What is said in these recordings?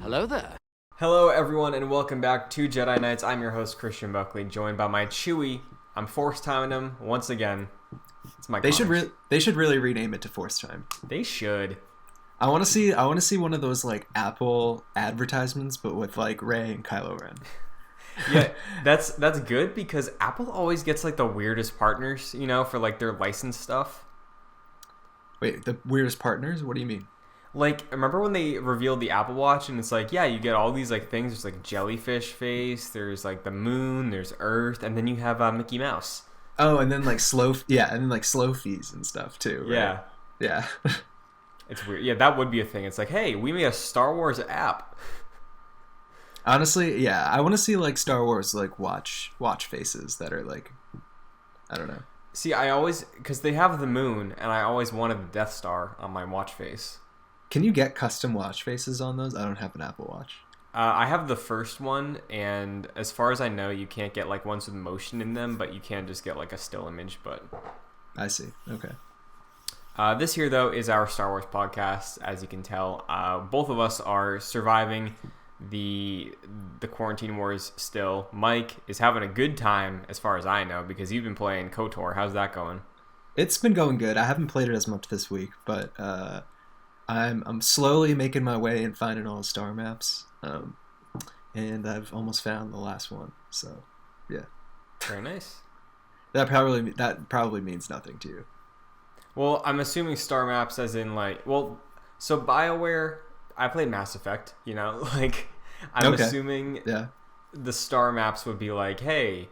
Hello there. Hello, everyone, and welcome back to Jedi Knights. I'm your host, Christian Buckley, joined by my Chewie. I'm force timing him once again. It's my. They should really rename it to Force Time. They should. I want to see one of those like Apple advertisements, but with like Rey and Kylo Ren. Yeah, that's good because Apple always gets like the weirdest partners, for like their licensed stuff. Wait, the weirdest partners? What do you mean? Like, remember when they revealed the Apple Watch and it's like, yeah, you get all these like things. There's like jellyfish face, there's like the moon, there's Earth, and then you have Mickey Mouse. Oh, and then like slow fees and stuff too. Right? Yeah. It's weird. Yeah, that would be a thing. It's like, hey, we made a Star Wars app. Honestly, yeah, I want to see like Star Wars like watch faces that are like, I don't know. See, because they have the moon, and I always wanted the Death Star on my watch face. Can you get custom watch faces on those? I don't have an Apple Watch. I have the first one, and as far as I know, you can't get like ones with motion in them, but you can just get like a still image. But I see. Okay. This here though is our Star Wars podcast. As you can tell, both of us are surviving the quarantine wars still. Mike is having a good time, as far as I know, because you've been playing KOTOR. How's that going? It's been going good. I haven't played it as much this week, but I'm slowly making my way and finding all the star maps, and I've almost found the last one. So, yeah. Very nice. That probably means nothing to you. Well, I'm assuming star maps as in like, so BioWare. I played Mass Effect. Like I'm assuming the star maps would be like, hey,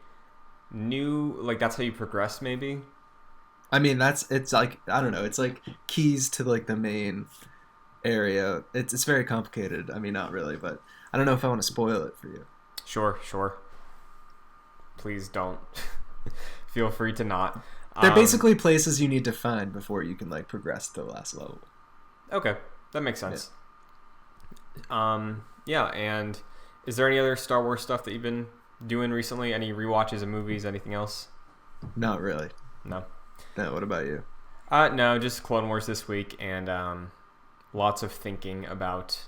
new, like that's how you progress, maybe. I mean, it's like, I don't know. It's like keys to like the main area. It's very complicated. I mean, not really, but I don't know if I want to spoil it for you. Sure. Please don't. Feel free to not. They're basically places you need to find before you can like progress to the last level. Okay, that makes sense. Yeah, and is there any other Star Wars stuff that you've been doing recently? Any rewatches of movies? Anything else? Not really. No. What about you? No, just Clone Wars this week, and lots of thinking about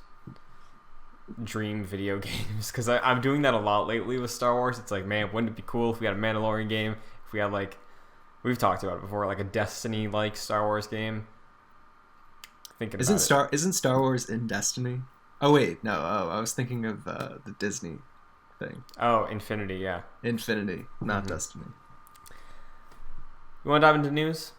dream video games, because I'm doing that a lot lately with Star Wars. It's like, man, wouldn't it be cool if we had a Mandalorian game? If we had like, we've talked about it before, like a Destiny like Star Wars game. Thinking isn't Star Wars in Destiny? Oh wait, no. Oh, I was thinking of the Disney thing. Oh, Infinity, yeah. Infinity, not Destiny. You want to dive into news?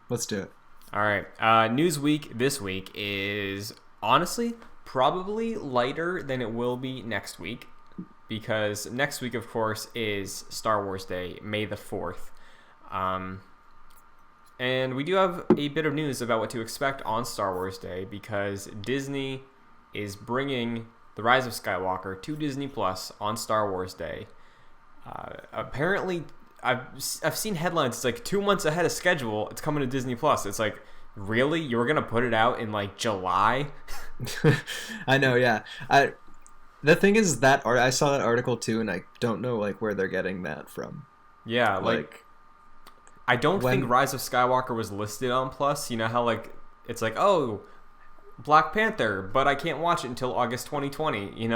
Let's do it. All right. News week this week is honestly probably lighter than it will be next week, because next week, of course, is Star Wars Day, May the 4th. And we do have a bit of news about what to expect on Star Wars Day, because Disney is bringing The Rise of Skywalker to Disney Plus on Star Wars Day. Apparently, I've seen headlines. It's like 2 months ahead of schedule. It's coming to Disney Plus. It's like, really? You were gonna put it out in like July? I know. Yeah. The thing is that I saw that article too, and I don't know like where they're getting that from. Yeah, like I don't think Rise of Skywalker was listed on Plus. You know how like it's like, oh, Black Panther, but I can't watch it until August 2020,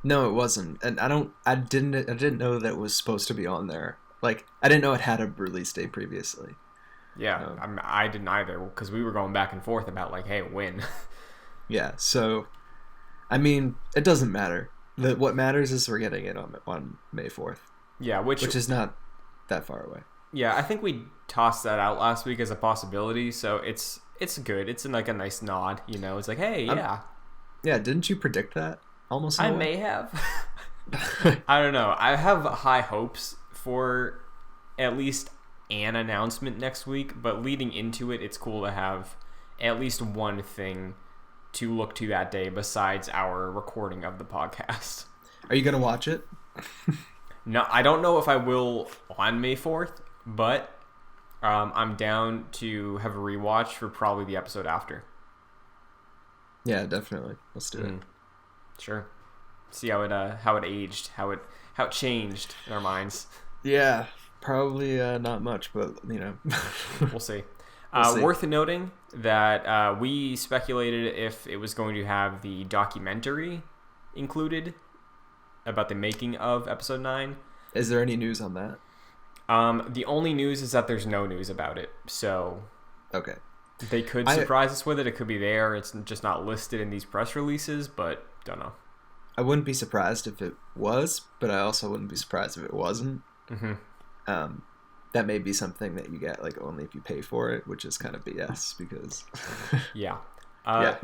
No, it wasn't. And I didn't know that it was supposed to be on there. Like, I didn't know it had a release date previously. Yeah, I didn't either, because we were going back and forth about like, hey, when? Yeah, so I mean, it doesn't matter. What matters is we're getting it on May 4th. Yeah, which is not that far away. Yeah, I think we tossed that out last week as a possibility, so it's good. It's like a nice nod, It's like, hey, yeah. Yeah, didn't you predict that? Almost. I may have. I don't know. I have high hopes for at least an announcement next week, but leading into it, it's cool to have at least one thing to look to that day besides our recording of the podcast. Are you going to watch it? No, I don't know if I will on May 4th, but I'm down to have a rewatch for probably the episode after. Yeah, definitely. Let's do it. Sure. See how it aged, how it changed in our minds. Yeah, probably not much, but we'll see. see. Worth noting that we speculated if it was going to have the documentary included about the making of Episode 9. Is there any news on that? The only news is that there's no news about it. So okay, they could surprise us with it. It could be there. It's just not listed in these press releases, but don't know. I wouldn't be surprised if it was, but I also wouldn't be surprised if it wasn't. Mm-hmm. That may be something that you get like only if you pay for it, which is kind of BS because yeah. yeah.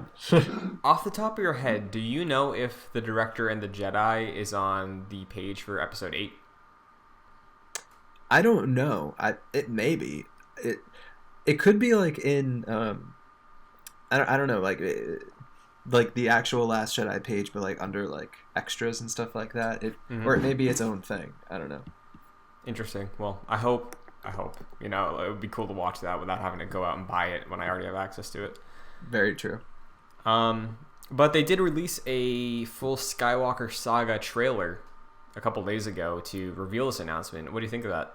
Off the top of your head, do you know if the director and the Jedi is on the page for Episode 8? I don't know. It may be. It could be like in I don't know, like the actual Last Jedi page, but like under like extras and stuff like that. Or it may be its own thing. I don't know. Interesting. Well, I hope. You know, it would be cool to watch that without having to go out and buy it when I already have access to it. Very true. But they did release a full Skywalker Saga trailer a couple days ago to reveal this announcement. What do you think of that?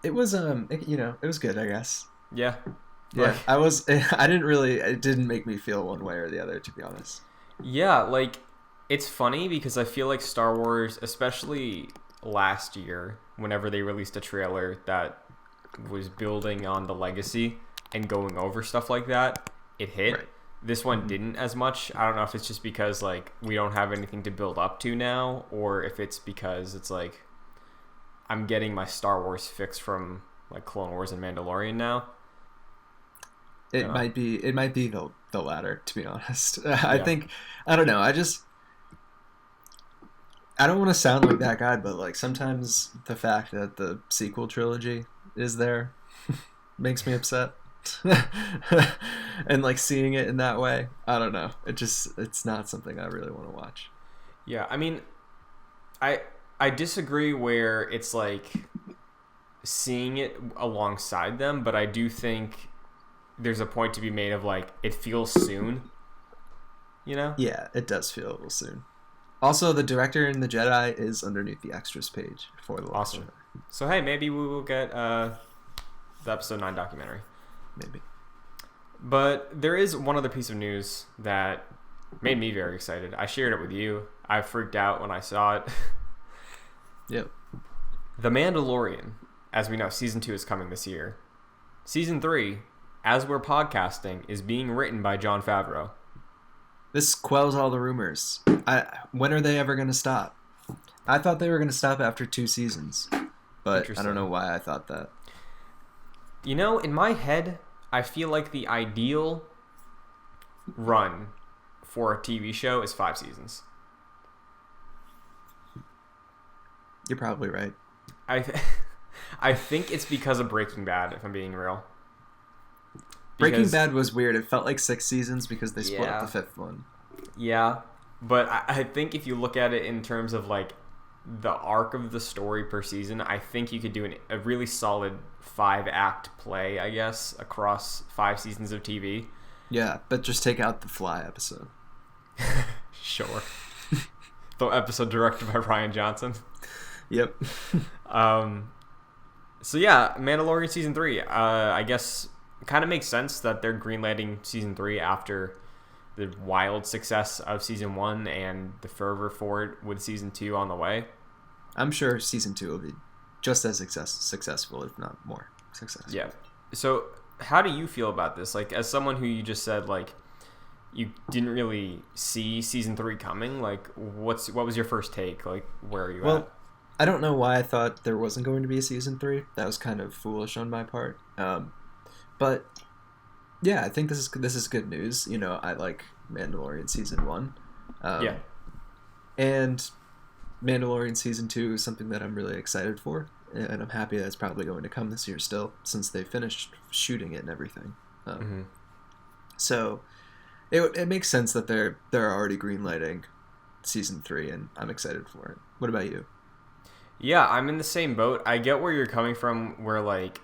It was it was good, I guess. Yeah. Yeah. It didn't make me feel one way or the other, to be honest. Yeah, like it's funny because I feel like Star Wars, especially last year, whenever they released a trailer that was building on the legacy and going over stuff like that, it hit. Right. This one didn't as much. I don't know if it's just because like we don't have anything to build up to now, or if it's because it's like I'm getting my Star Wars fix from like Clone Wars and Mandalorian now. It might be the latter, to be honest. I think, I don't know. I don't want to sound like that guy, but like sometimes the fact that the sequel trilogy is there makes me upset. And like seeing it in that way, I don't know. It's not something I really want to watch. Yeah, I mean, I disagree where it's like seeing it alongside them, but I do think there's a point to be made of like it feels soon. You know? Yeah, it does feel a little soon. Also, the director in the Jedi is underneath the extras page for the Last Jedi. So hey, maybe we will get the Episode 9 documentary. Maybe. But there is one other piece of news that made me very excited. I shared it with you. I freaked out when I saw it. Yep. The Mandalorian, as we know, Season 2 is coming this year. Season 3, as we're podcasting, is being written by Jon Favreau. This quells all the rumors. When are they ever going to stop? I thought they were going to stop after 2 seasons, but I don't know why I thought that. You know, in my head, I feel like the ideal run for a TV show is 5 seasons. You're probably right. I think it's because of Breaking Bad, if I'm being real. Breaking Bad was weird. It felt like 6 seasons because they split up the 5th one. Yeah, but I think if you look at it in terms of like the arc of the story per season, I think you could do a really solid 5-act play, I guess, across 5 seasons of TV. Yeah, but just take out the Fly episode. Sure. The episode directed by Rian Johnson. Yep. So yeah, Mandalorian Season 3. I guess it kind of makes sense that they're greenlighting Season 3 after the wild success of Season 1 and the fervor for it with Season 2 on the way. I'm sure Season 2 will be just as successful, if not more successful. Yeah. So how do you feel about this? Like, as someone who you just said, like, you didn't really see Season 3 coming, like, what was your first take? Like, where are you at? I don't know why I thought there wasn't going to be a Season 3. That was kind of foolish on my part. But yeah, I think this is good news. You know, I like Mandalorian Season 1. Yeah. And Mandalorian Season 2 is something that I'm really excited for. And I'm happy that's probably going to come this year still, since they finished shooting it and everything. So it makes sense that they're already greenlighting Season 3, and I'm excited for it. What about you? Yeah, I'm in the same boat. I get where you're coming from, where, like,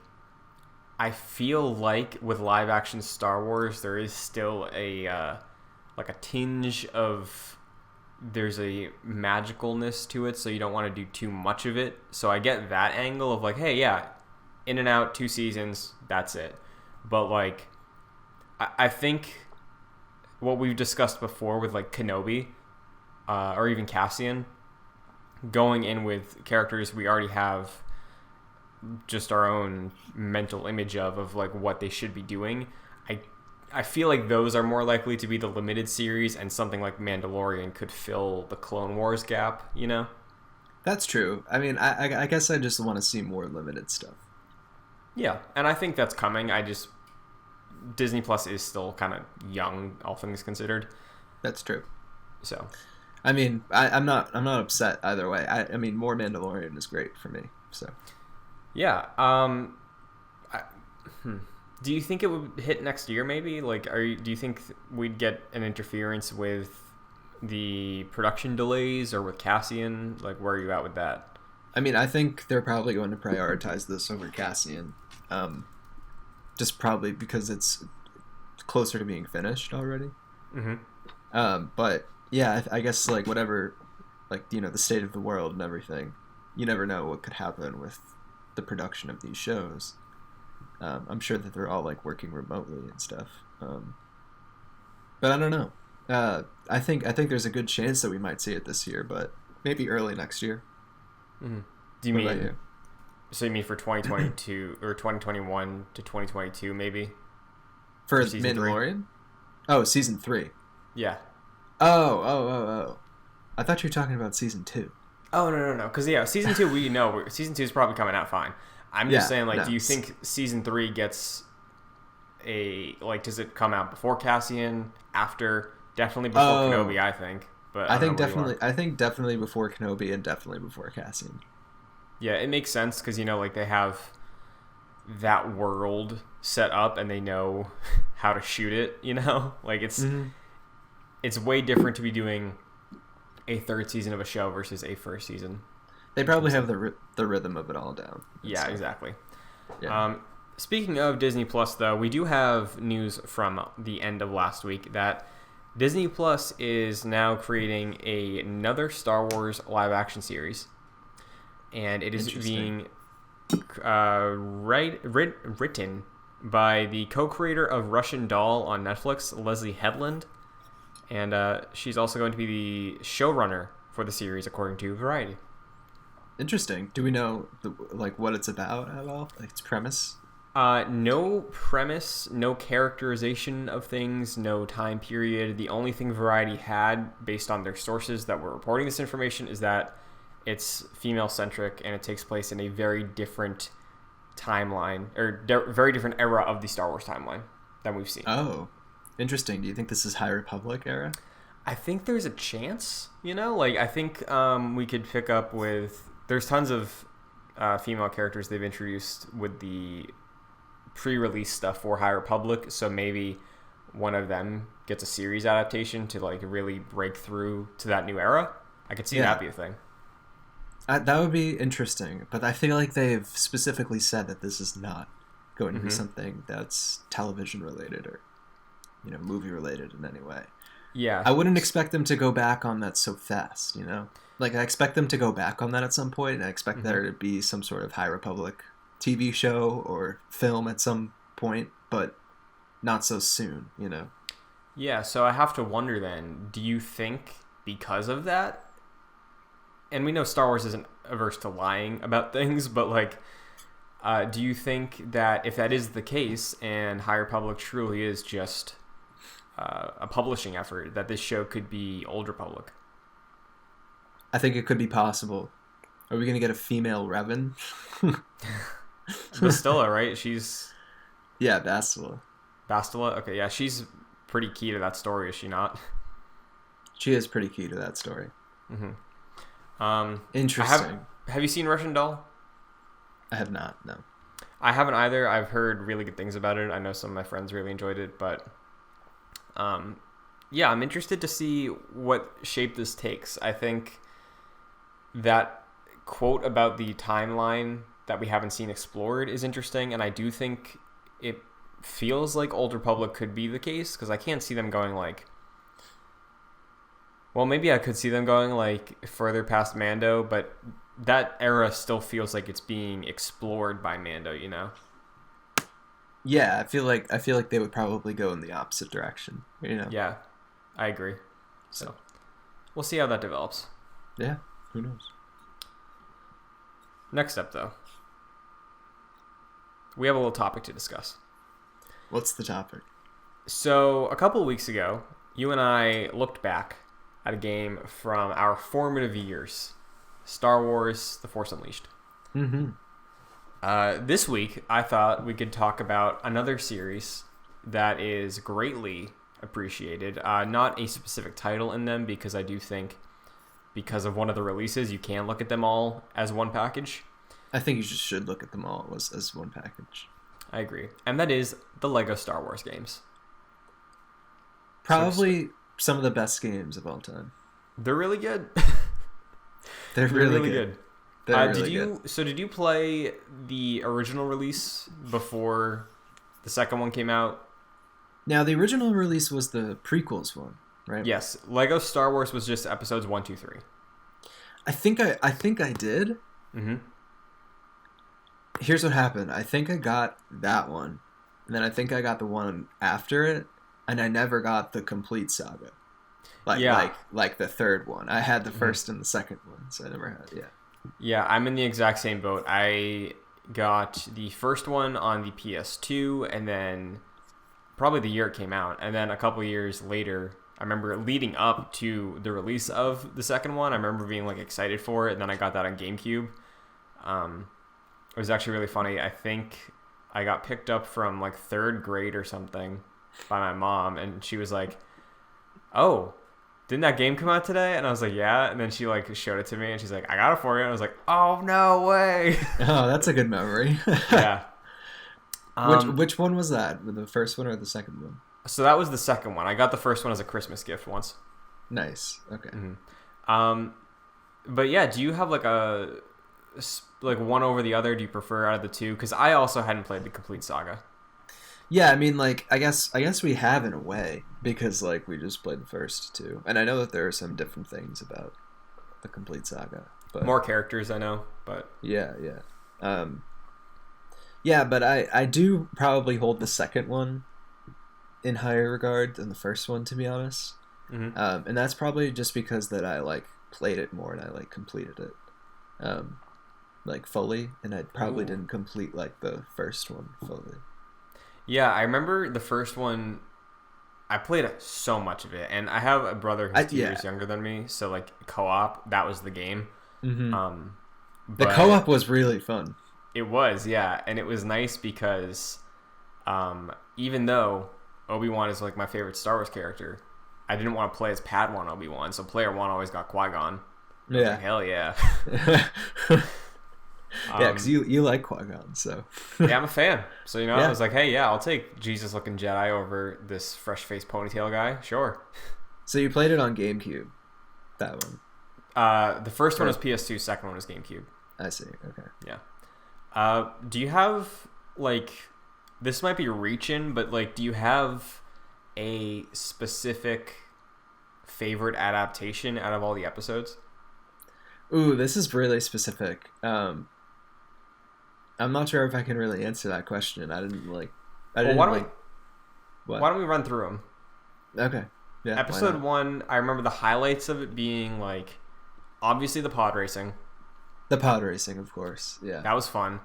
I feel like with live-action Star Wars, there is still a tinge of... There's a magicalness to it, so you don't want to do too much of it. So I get that angle of, like, hey, yeah, in and out, 2 seasons, that's it. But like, I think what we've discussed before with like Kenobi, or even Cassian, going in with characters we already have just our own mental image of like what they should be doing. I feel like those are more likely to be the limited series, and something like Mandalorian could fill the Clone Wars gap, you know? That's true. I mean, I guess I just want to see more limited stuff. Yeah, and I think that's coming. Disney Plus is still kind of young, all things considered. That's true. So, I mean, I'm not upset either way. I mean, more Mandalorian is great for me. So, yeah. Do you think it would hit next year? Maybe like, do you think we'd get an interference with the production delays or with Cassian? Like, where are you at with that? I mean, I think they're probably going to prioritize this over Cassian, just probably because it's closer to being finished already. Mm-hmm. But yeah, I guess like whatever, like, you know, the state of the world and everything, you never know what could happen with the production of these shows. I'm sure that they're all like working remotely and stuff. But I don't know. I think there's a good chance that we might see it this year, but maybe early next year. Mm-hmm. Do you What mean? about you? So you mean for 2022 or 2021 to 2022, maybe? For season Mandalorian? Oh, season 3. Yeah. Oh. I thought you were talking about season 2. Oh no. Because yeah, season 2 we know season 2 is probably coming out fine. I'm just saying, like, do you think season 3 gets does it come out before Cassian, after? Definitely before Kenobi, I think. But I think definitely before Kenobi and definitely before Cassian. Yeah, it makes sense because, you know, like, they have that world set up and they know how to shoot it, you know? Like, it's way different to be doing a third season of a show versus a first season. They probably have the rhythm of it all down. Yeah, exactly. Yeah. Speaking of Disney Plus, though, we do have news from the end of last week that Disney Plus is now creating another Star Wars live-action series, and it is being written by the co-creator of Russian Doll on Netflix, Leslie Headland, and she's also going to be the showrunner for the series, according to Variety. Interesting. Do we know what it's about at all? Like its premise? No premise, no characterization of things, no time period. The only thing Variety had, based on their sources that were reporting this information, is that it's female-centric and it takes place in a very different timeline, or very different era of the Star Wars timeline than we've seen. Oh, interesting. Do you think this is High Republic era? I think there's a chance, you know? Like, I think we could pick up with... There's tons of female characters they've introduced with the pre-release stuff for High Republic, so maybe one of them gets a series adaptation to, like, really break through to that new era. I could see that be a thing. That would be interesting, but I feel like they've specifically said that this is not going to be something that's television related or, you know, movie related in any way. Yeah. I wouldn't expect them to go back on that so fast, you know? Like, I expect them to go back on that at some point, and I expect there to be some sort of High Republic TV show or film at some point, but not so soon, you know? Yeah, so I have to wonder then, do you think because of that, and we know Star Wars isn't averse to lying about things, but, like, do you think that if that is the case and High Republic truly is just a publishing effort, that this show could be Old Republic? I think it could be possible. Are we going to get a female Revan? Bastilla, right? She's... Yeah, Bastilla. Bastilla? Okay, yeah, she's pretty key to that story, is she not? She is pretty key to that story. Interesting. Have you seen Russian Doll? I have not, no. I haven't either. I've heard really good things about it. I know some of my friends really enjoyed it, but yeah, I'm interested to see what shape this takes. I think that quote about the timeline that we haven't seen explored is interesting, and I do think it feels like Old Republic could be the case, because I can't see them going like... Well, maybe I could see them going like further past Mando, but that era still feels like it's being explored by Mando, you know? Yeah, I feel like they would probably go in the opposite direction. You know. Yeah, I agree. So we'll see how that develops. Yeah. Who knows? Next up, though, we have a little topic to discuss. What's the topic? So a couple of weeks ago, you and I looked back at a game from our formative years, Star Wars: The Force Unleashed. Mm-hmm. This week, I thought we could talk about another series that is greatly appreciated. Not a specific title in them, because I do think because of one of the releases, you can look at them all as one package. I think you just should look at them all as one package. I agree. And that is the Lego Star Wars games. Probably some of the best games of all time. They're really good. They're really good. They're really good. So did you play the original release before the second one came out? Now, the original release was the prequels one, right? Yes. Lego Star Wars was just episodes 1, 2, 3. I think I did. Mm-hmm. Here's what happened. I think I got that one, and then I think I got the one after it, and I never got the complete saga. Like the third one. I had the first and the second one, so I never had Yeah, I'm in the exact same boat. I got the first one on the PS2, and then probably the year it came out, and then a couple years later, I remember leading up to the release of the second one, I remember being like excited for it, and then I got that on GameCube. It was actually really funny. I think I got picked up from like third grade or something by my mom, and she was like, "Oh, didn't that game come out today?" And I was like, "Yeah." And then she like showed it to me, and she's like, "I got it for you." And I was like, "Oh, no way." Oh, that's a good memory. Yeah. Which one was that? The first one or the second one? So that was the second one. I got the first one as a Christmas gift once. Nice. Okay. Mm-hmm. But yeah, do you have like one over the other? Do you prefer out of the two? Because I also hadn't played the complete saga. Yeah, I mean, like, I guess we have in a way, because like we just played the first two, and I know that there are some different things about the complete saga, but more characters I know, but yeah. Yeah, but I do probably hold the second one in higher regard than the first one, to be honest. Mm-hmm. And that's probably just because that I like played it more and I like completed it, like fully, and I probably didn't complete like the first one fully. Yeah, I remember the first one. I played so much of it, and I have a brother who's 2 years younger than me, so like co-op, that was the game. Mm-hmm. The co-op was really fun. It was, yeah, and it was nice because even though Obi-Wan is like my favorite Star Wars character, I didn't want to play as Padawan Obi-Wan, so player one always got Qui-Gon. Yeah, like, hell yeah. Yeah, because you like Qui-Gon, so yeah, I'm a fan. So I was like, hey, yeah, I'll take Jesus-looking Jedi over this fresh-faced ponytail guy. Sure. So you played it on GameCube, that one. The first one was PS2. Second one was GameCube. I see. Okay. Yeah. Do you have like? This might be reaching, but like, do you have a specific favorite adaptation out of all the episodes? Ooh, this is really specific. I'm not sure if I can really answer that question. Why don't we run through them? Okay. Yeah. Episode 1, I remember the highlights of it being like, obviously the pod racing. The pod racing, of course. Yeah. That was fun.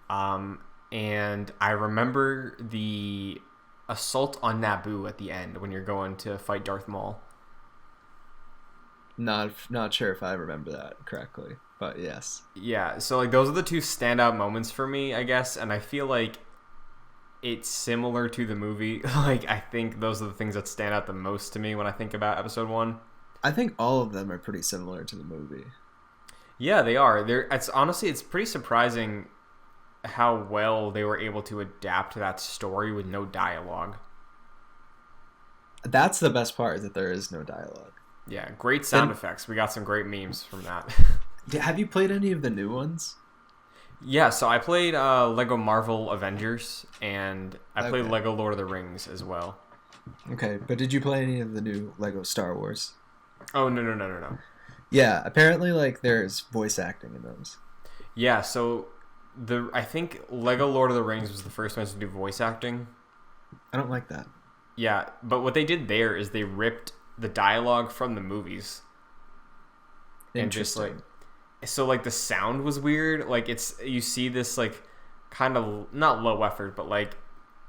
And I remember the assault on Naboo at the end when you're going to fight Darth Maul. Not sure if I remember that correctly, but yes. Yeah, so like those are the two standout moments for me, I guess, and I feel like it's similar to the movie. Like, I think those are the things that stand out the most to me when I think about episode 1. I think all of them are pretty similar to the movie. Yeah, they are. It's pretty surprising how well they were able to adapt that story with no dialogue. That's the best part, is that there is no dialogue. Yeah, great sound effects. We got some great memes from that. Have you played any of the new ones? Yeah, so I played Lego Marvel Avengers, and I played Lego Lord of the Rings as well. Okay, but did you play any of the new Lego Star Wars? Oh, no. Yeah, apparently, like, there's voice acting in those. Yeah, so I think Lego Lord of the Rings was the first one to do voice acting. I don't like that. Yeah, but what they did there is they ripped the dialogue from the movies. And just like, so like the sound was weird. Like you see this like kind of not low effort, but like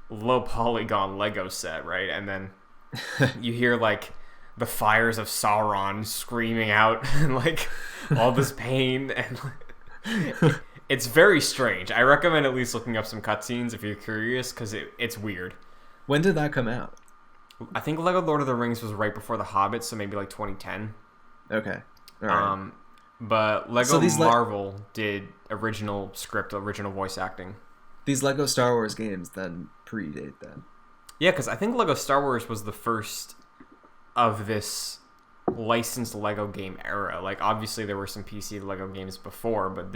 low polygon Lego set, right? And then you hear like the fires of Sauron screaming out and like all this pain, and it's very strange. I recommend at least looking up some cutscenes if you're curious, because it's weird. When did that come out? I think Lego Lord of the Rings was right before The Hobbit, so maybe like 2010. Okay. All right. But Lego Marvel did original script, original voice acting. These Lego Star Wars games then predate that. Yeah, because I think Lego Star Wars was the first of this licensed Lego game era. Like, obviously there were some PC Lego games before, but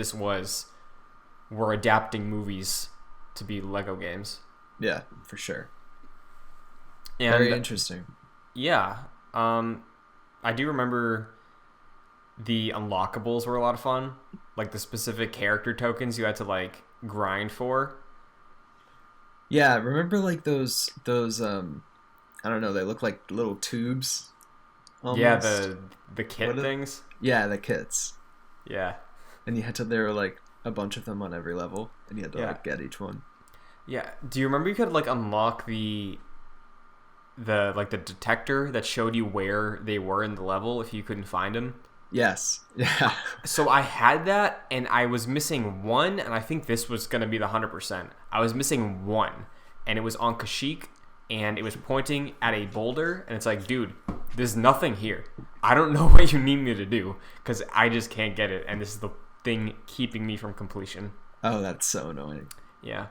we're adapting movies to be Lego games. Yeah, for sure. And, very interesting. Yeah. I do remember the unlockables were a lot of fun. Like the specific character tokens you had to like grind for. Yeah, remember like those I don't know, they look like little tubes almost. Yeah, the kit things. Yeah, the kits. Yeah. And there were like a bunch of them on every level, and you had to like get each one. Yeah. Do you remember you could like unlock the detector that showed you where they were in the level if you couldn't find them? Yes. Yeah. So I had that, and I was missing one, and I think this was going to be the 100%. I was missing one, and it was on Kashyyyk, and it was pointing at a boulder, and it's like, dude, there's nothing here. I don't know what you need me to do, because I just can't get it, and this is the thing keeping me from completion. Oh, that's so annoying. Yeah.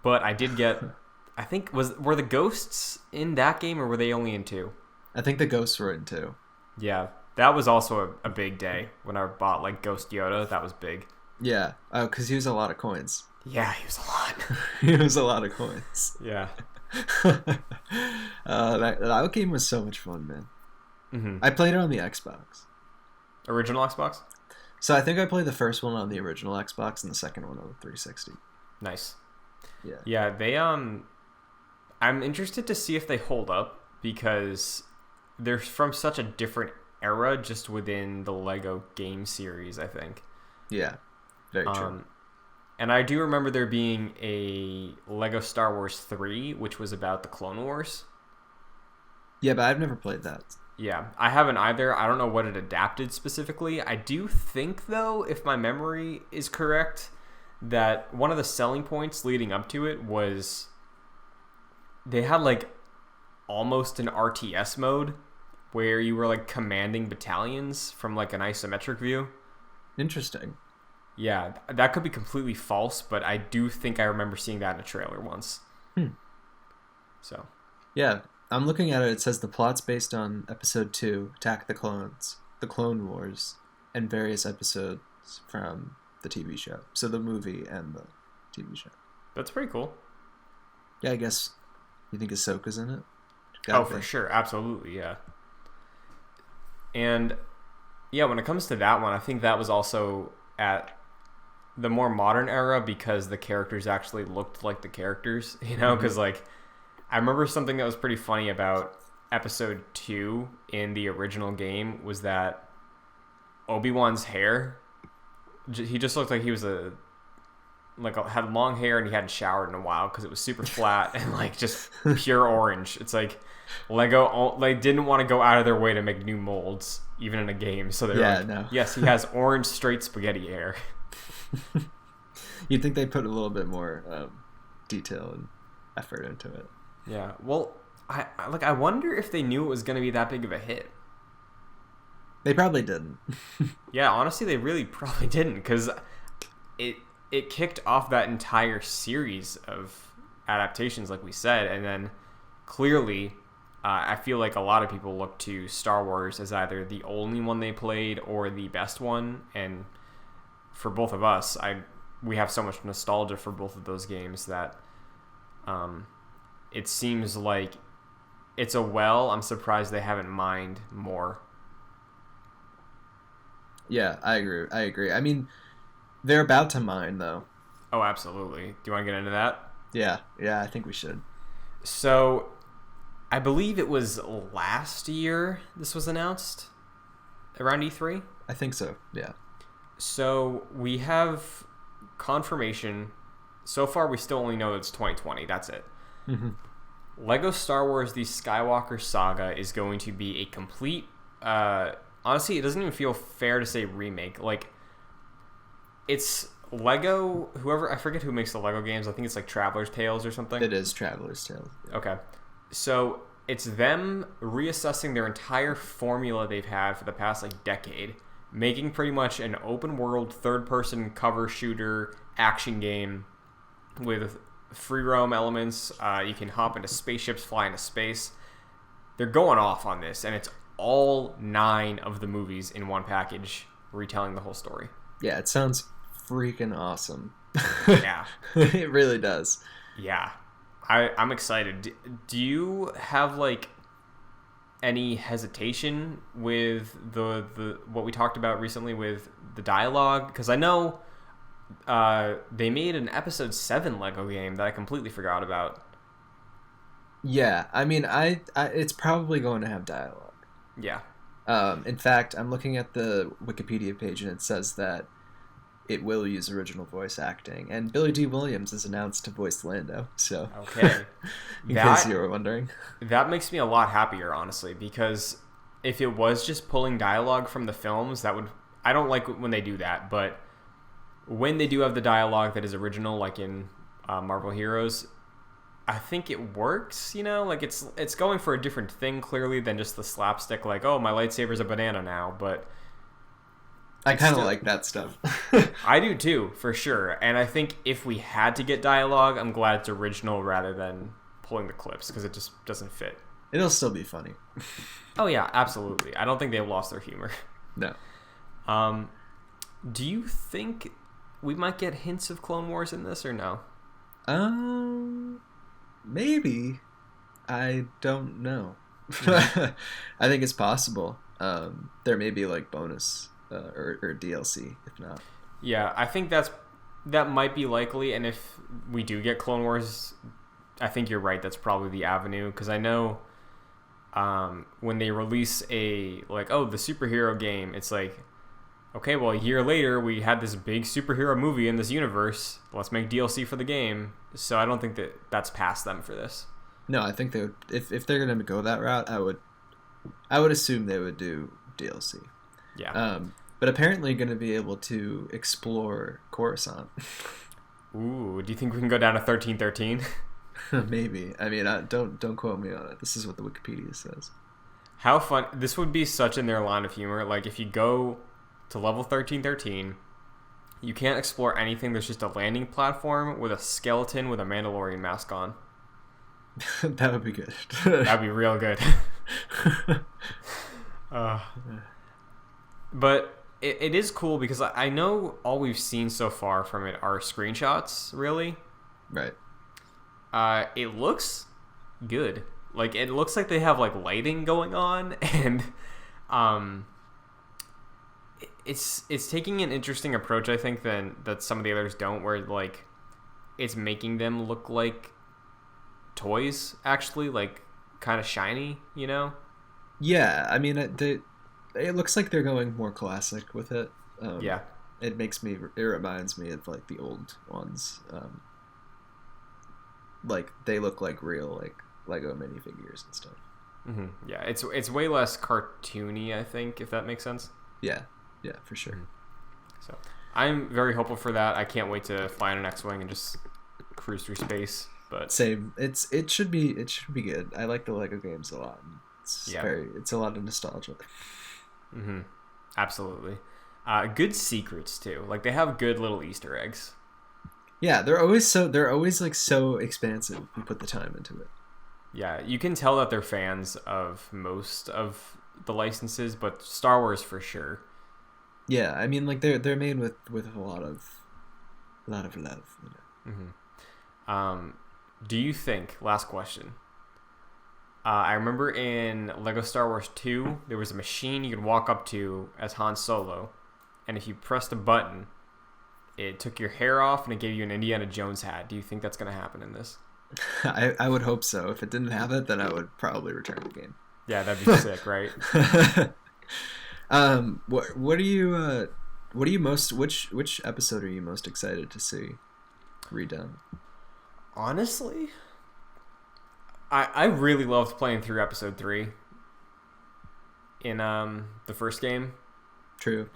But I did get, I think, were the ghosts in that game, or were they only in 2? I think the ghosts were in 2. Yeah. That was also a big day when I bought like Ghost Yoda. That was big. Yeah. Oh, because he was a lot of coins. Yeah, he was a lot. He was a lot of coins. Yeah. That game was so much fun, man. Mm-hmm. I played it on the Xbox. Original Xbox? So I think I played the first one on the original Xbox and the second one on the 360. Nice. Yeah. Yeah, they I'm interested to see if they hold up, because they're from such a different era just within the Lego game series, I think. Yeah, very true. And I do remember there being a Lego Star Wars 3, which was about the Clone Wars. Yeah, but I've never played that. Yeah, I haven't either. I don't know what it adapted specifically. I do think, though, if my memory is correct, that one of the selling points leading up to it was they had like almost an RTS mode where you were like commanding battalions from like an isometric view. Interesting. Yeah, that could be completely false, but I do think I remember seeing that in a trailer once. So. Yeah, I'm looking at it. It says the plot's based on Episode 2, Attack of the Clones, The Clone Wars, and various episodes from the TV show. So the movie and the TV show. That's pretty cool. Yeah, I guess. You think Ahsoka's in it? For sure. Absolutely, yeah. And yeah, when it comes to that one, I think that was also at the more modern era because the characters actually looked like the characters, you know? Because like, I remember something that was pretty funny about Episode 2 in the original game was that Obi-Wan's hair, he just looked like he was had long hair and he hadn't showered in a while because it was super flat and like just pure orange. It's like Lego didn't want to go out of their way to make new molds even in a game, so they're yes, he has orange straight spaghetti hair. You'd think they put a little bit more detail and effort into it. Yeah, well, I wonder if they knew it was going to be that big of a hit. They probably didn't. Yeah, honestly, they really probably didn't, because it kicked off that entire series of adaptations, like we said, and then clearly, I feel like a lot of people look to Star Wars as either the only one they played or the best one, and for both of us, we have so much nostalgia for both of those games that it seems like it's I'm surprised they haven't mined more. Yeah, I agree. I mean, They're about to mine, though. Oh, absolutely. Do you want to get into that? Yeah, I think we should. So, I believe it was last year this was announced around E3. I think so, yeah. So, we have confirmation. So far, we still only know it's 2020. That's it. Mm-hmm. Lego Star Wars The Skywalker Saga is going to be a complete... honestly, it doesn't even feel fair to say remake. Like, it's Lego... Whoever... I forget who makes the Lego games. I think it's like Traveler's Tales or something. It is Traveler's Tales. Yeah. Okay. So, it's them reassessing their entire formula they've had for the past, like, decade. Making pretty much an open-world, third-person cover shooter action game with free roam elements. You can hop into spaceships, fly into space. They're going off on this, and it's all 9 of the movies in one package, retelling the whole story. Yeah, it sounds freaking awesome. Yeah. It really does. Yeah. I'm excited. Do you have, like, any hesitation with the what we talked about recently with the dialogue? Because I know they made an episode 7 Lego game that I completely forgot about. Yeah, I mean, I it's probably going to have dialogue. Yeah. In fact, I'm looking at the Wikipedia page and it says that it will use original voice acting, and Billy D. Williams is announced to voice Lando. So, okay, in case you were wondering, that makes me a lot happier, honestly, because if it was just pulling dialogue from the films, that would... I don't like when they do that, but when they do have the dialogue that is original, like in Marvel Heroes, I think it works. You know, like it's going for a different thing clearly than just the slapstick, like, oh, my lightsaber's a banana now, but. I kind of like that stuff. I do too, for sure. And I think if we had to get dialogue, I'm glad it's original rather than pulling the clips, because it just doesn't fit. It'll still be funny. Oh yeah, absolutely. I don't think they've lost their humor. No. Do you think we might get hints of Clone Wars in this or no? Maybe. I don't know. I think it's possible. There may be like bonus or DLC, if not. Yeah, I think that might be likely, and if we do get Clone Wars, I think you're right. That's probably the avenue, because I know when they release the superhero game, it's like, okay, well, a year later we had this big superhero movie in this universe. Let's make DLC for the game. So I don't think that's past them for this. No, I think they would. If they're gonna go that route, I would assume they would do DLC. Yeah. But apparently going to be able to explore Coruscant. Ooh, do you think we can go down to 1313? Maybe. I mean, don't quote me on it. This is what the Wikipedia says. How fun! This would be such in their line of humor. Like, if you go to level 1313, you can't explore anything. There's just a landing platform with a skeleton with a Mandalorian mask on. That would be good. That'd be real good. But it is cool because I know all we've seen so far from it are screenshots, really. Right. It looks good. Like, it looks like they have, like, lighting going on, and it's taking an interesting approach, I think, that some of the others don't, where, like, it's making them look like toys, actually, like, kind of shiny, you know? Yeah, I mean, it looks like they're going more classic with it. Yeah. It reminds me of, like, the old ones. Like, they look like real, like, Lego minifigures and stuff. Mm-hmm. Yeah, it's way less cartoony, I think, if that makes sense. Yeah, for sure. Mm-hmm. So I'm very hopeful for that. I can't wait to fly in an X-wing and just cruise through space. But same. It should be good. I like the Lego games a lot. It's a lot of nostalgia. Mm-hmm. Absolutely. Good secrets too. Like, they have good little Easter eggs. Yeah, they're always like so expansive. You put the time into it. Yeah, you can tell that they're fans of most of the licenses, but Star Wars for sure. Yeah, I mean, like, they're made with a lot of love, you know. Mm-hmm. Do you think, last question, I remember in Lego Star Wars 2, there was a machine you could walk up to as Han Solo, and if you pressed a button, it took your hair off and it gave you an Indiana Jones hat. Do you think that's going to happen in this? I would hope so. If it didn't have it, then I would probably return the game. Yeah, that'd be sick, right? What are you most which episode are you most excited to see redone? Honestly, I really loved playing through episode 3 in the first game. True.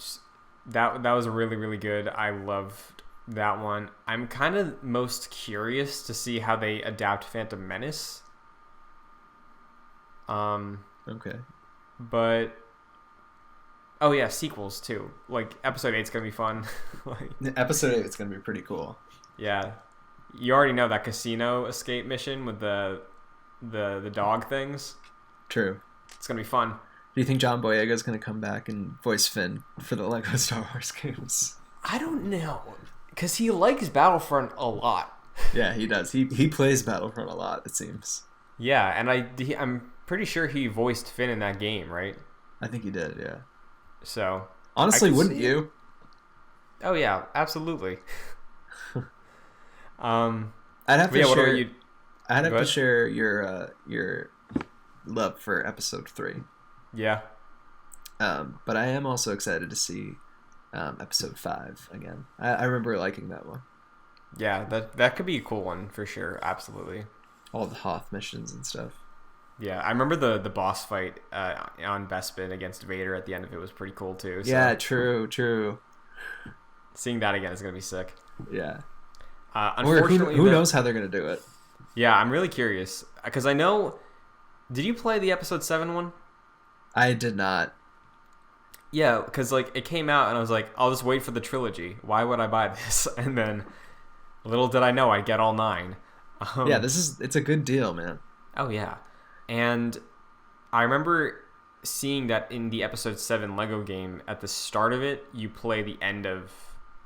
That was really, really good. I loved that one. I'm kind of most curious to see how they adapt Phantom Menace. Okay. But oh yeah, sequels too. Like episode 8's gonna be fun. Like, episode 8 is gonna be pretty cool. Yeah, you already know that casino escape mission with the dog things. True. It's gonna be fun. Do you think John Boyega's gonna come back and voice Finn for the Lego Star Wars games? I don't know, because he likes Battlefront a lot. Yeah, he does. He plays Battlefront a lot, it seems. Yeah, and I'm pretty sure he voiced Finn in that game, right? I think he did, yeah. So honestly, wouldn't you? Oh yeah, absolutely. I'd have to share. I'd have to share your love for episode 3. Yeah. But I am also excited to see episode 5 again. I remember liking that one. Yeah, that could be a cool one for sure. Absolutely. All the Hoth missions and stuff. Yeah, I remember the boss fight on Bespin against Vader at the end of it was pretty cool too. So yeah, true. Seeing that again is gonna be sick. Yeah. Unfortunately, who knows how they're gonna do it? Yeah, I'm really curious because I know. Did you play the episode 7 one? I did not. Yeah, because like it came out and I was like, I'll just wait for the trilogy. Why would I buy this? And then, little did I know I'd get all 9. Yeah, it's a good deal, man. Oh yeah, and I remember seeing that in the episode 7 Lego game. At the start of it, you play the end of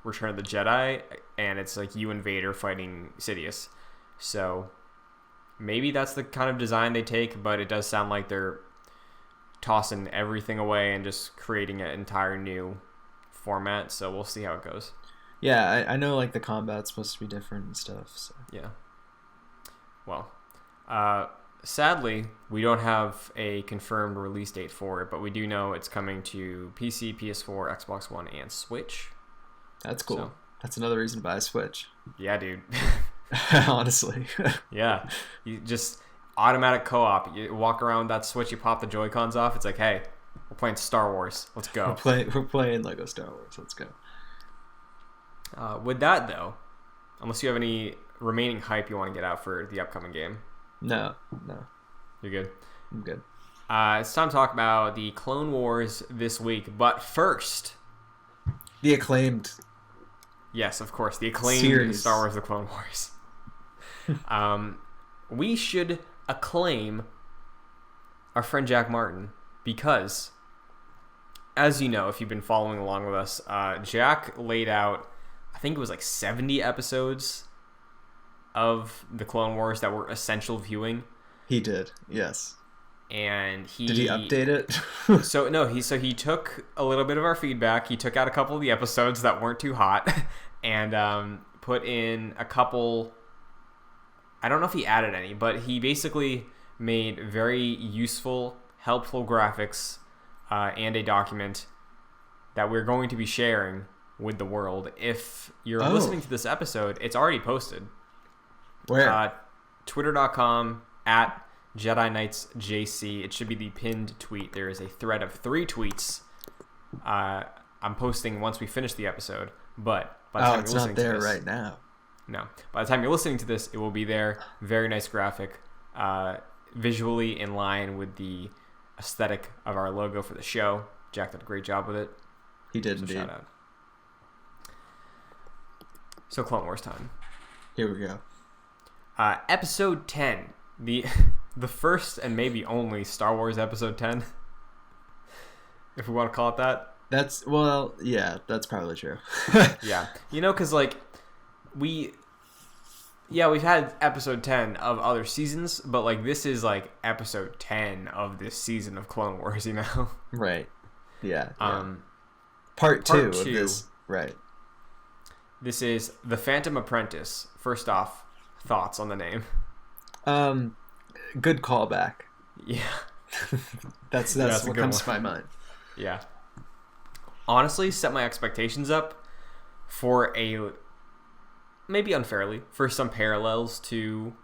Return of the Jedi, and it's like you and Vader fighting Sidious. So maybe that's the kind of design they take, but it does sound like they're tossing everything away and just creating an entire new format. So we'll see how it goes. Yeah, I know like the combat's supposed to be different and stuff. So. Yeah. Well, sadly, we don't have a confirmed release date for it, but we do know it's coming to PC, PS4, Xbox One, and Switch. That's cool. So, that's another reason to buy a Switch. Yeah, dude. Honestly. Yeah. You just automatic co-op. You walk around with that Switch, you pop the Joy-Cons off. It's like, hey, we're playing Star Wars. Let's go. We're playing Lego Star Wars. Let's go. With that, though, unless you have any remaining hype you want to get out for the upcoming game. No. You're good? I'm good. It's time to talk about the Clone Wars this week. But first... The acclaimed... Yes, of course. The acclaimed series. Star Wars The Clone Wars. We should acclaim our friend Jack Martin because, as you know, if you've been following along with us, Jack laid out, I think it was like 70 episodes of the Clone Wars that were essential viewing. He did, yes. And did he update it? So he took a little bit of our feedback. He took out a couple of the episodes that weren't too hot, and put in a couple. I don't know if he added any, but he basically made very useful, helpful graphics and a document that we're going to be sharing with the world. If you're listening to this episode, it's already posted. Where? Twitter.com @ Jedi Knights JC. It should be the pinned tweet. There is a thread of 3 tweets. I'm posting once we finish the episode, but by the time it's you're listening not there to this, right now. No, by the time you're listening to this, it will be there. Very nice graphic, visually in line with the aesthetic of our logo for the show. Jack did a great job with it. He did So indeed. shout out. So Clone Wars time. Here we go. Episode 10. The first and maybe only Star Wars Episode 10, if we want to call it that. That's probably true. Yeah. Because like we've had Episode 10 of other seasons, but like this is like Episode 10 of this season of Clone Wars, Right. Yeah. Part two of this. Right. This is The Phantom Apprentice. First off, thoughts on the name? Good callback. Yeah. that's what comes to my mind. Yeah. Honestly, set my expectations up for maybe unfairly, for some parallels to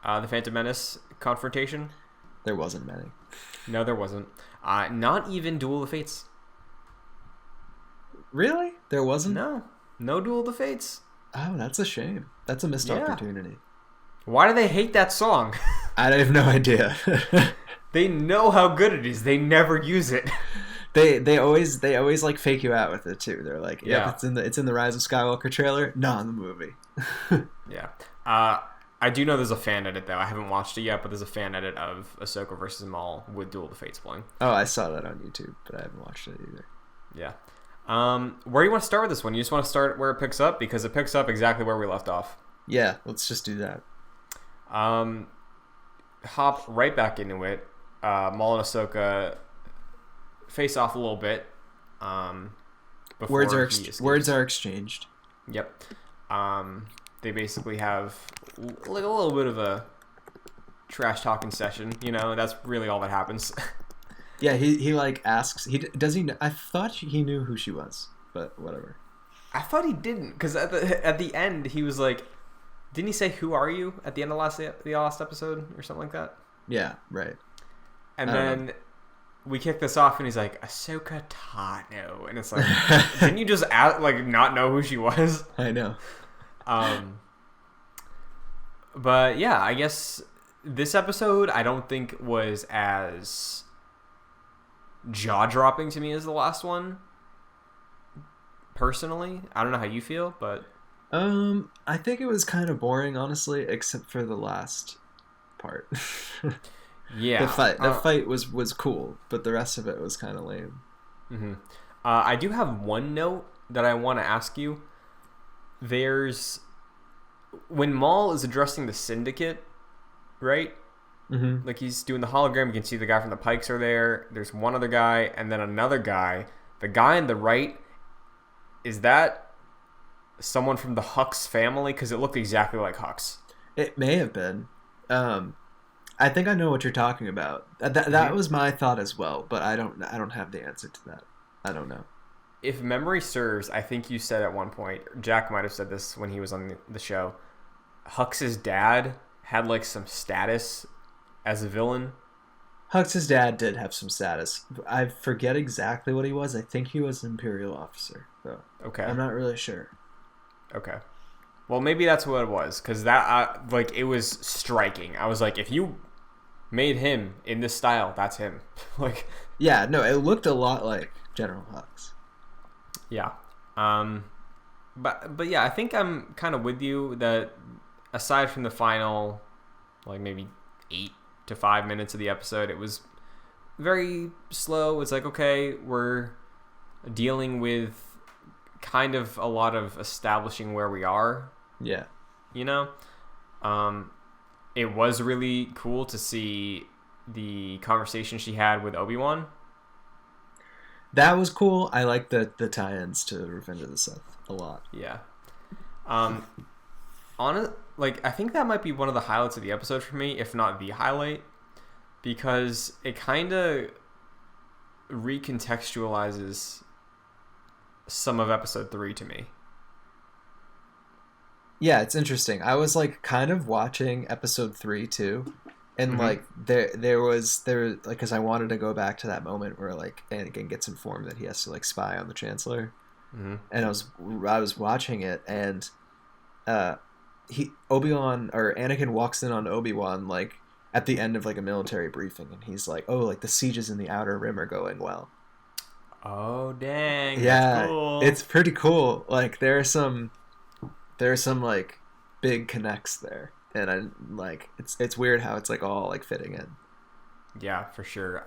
the Phantom Menace confrontation. There wasn't many. No, there wasn't. Not even Duel of the Fates. Really? There wasn't? No Duel of the Fates. Oh, that's a shame. That's a missed opportunity. Why do they hate that song? I have no idea. They know how good it is. They never use it. They always like fake you out with it too. They're like, yeah, it's in the Rise of Skywalker trailer, not in the movie. Yeah. I do know there's a fan edit though. I haven't watched it yet, but there's a fan edit of Ahsoka versus Maul with Duel of the Fates playing. Oh, I saw that on YouTube, but I haven't watched it either. Yeah. Where do you want to start with this one? You just want to start where it picks up because it picks up exactly where we left off. Yeah, let's just do that. Hop right back into it. Maul and Ahsoka face off a little bit. Words are exchanged. Yep. They basically have like a little bit of a trash talking session. You know, that's really all that happens. Yeah, he like asks. I thought he knew who she was, but whatever. I thought he didn't because at the end he was like, didn't he say "Who are you" at the end of the last episode or something like that? Yeah, right. And then we kick this off, and he's like, Ahsoka Tano, and it's like, didn't you just not know who she was? I know. But yeah, I guess this episode I don't think was as jaw-dropping to me as the last one. Personally, I don't know how you feel, but I think it was kind of boring, honestly, except for the last part. Yeah, the fight was cool, but the rest of it was kind of lame. Mm-hmm. I do have one note that I want to ask you. There's when Maul is addressing the Syndicate, right? Mm-hmm. Like he's doing the hologram. You can see the guy from the Pikes are there. There's one other guy, and then another guy. The guy on the right, is that someone from the Hux family? Because it looked exactly like Hux. It may have been. I think I know what you're talking about. That was my thought as well, but I don't have the answer to that. I don't know. If memory serves, I think you said at one point, Jack might have said this when he was on the show, Hux's dad had like some status as a villain. Hux's dad did have some status. I forget exactly what he was. I think he was an Imperial officer, though. Okay. I'm not really sure. Okay. Well, maybe that's what it was, because that it was striking. I was like, if you made him in this style, that's him. Yeah, no, it looked a lot like General Hux. Yeah. But yeah, I think I'm kind of with you that aside from the final, maybe 8 to 5 minutes of the episode, it was very slow. It's like, okay, we're dealing with kind of a lot of establishing where we are. Yeah. You know? It was really cool to see the conversation she had with Obi-Wan. That was cool. I like the tie-ins to Revenge of the Sith a lot. Yeah. I think that might be one of the highlights of the episode for me, if not the highlight, because it kind of recontextualizes some of episode 3 to me. Yeah, it's interesting. I was kind of watching episode 3 too, and mm-hmm. there was because I wanted to go back to that moment where Anakin gets informed that he has to spy on the Chancellor, mm-hmm. and I was watching it, and Anakin walks in on Obi-Wan at the end of a military briefing, and he's like, oh, the sieges in the Outer Rim are going well. Oh dang! Yeah, that's cool. It's pretty cool. There are some big connects there, and it's weird how it's all fitting in. Yeah, for sure.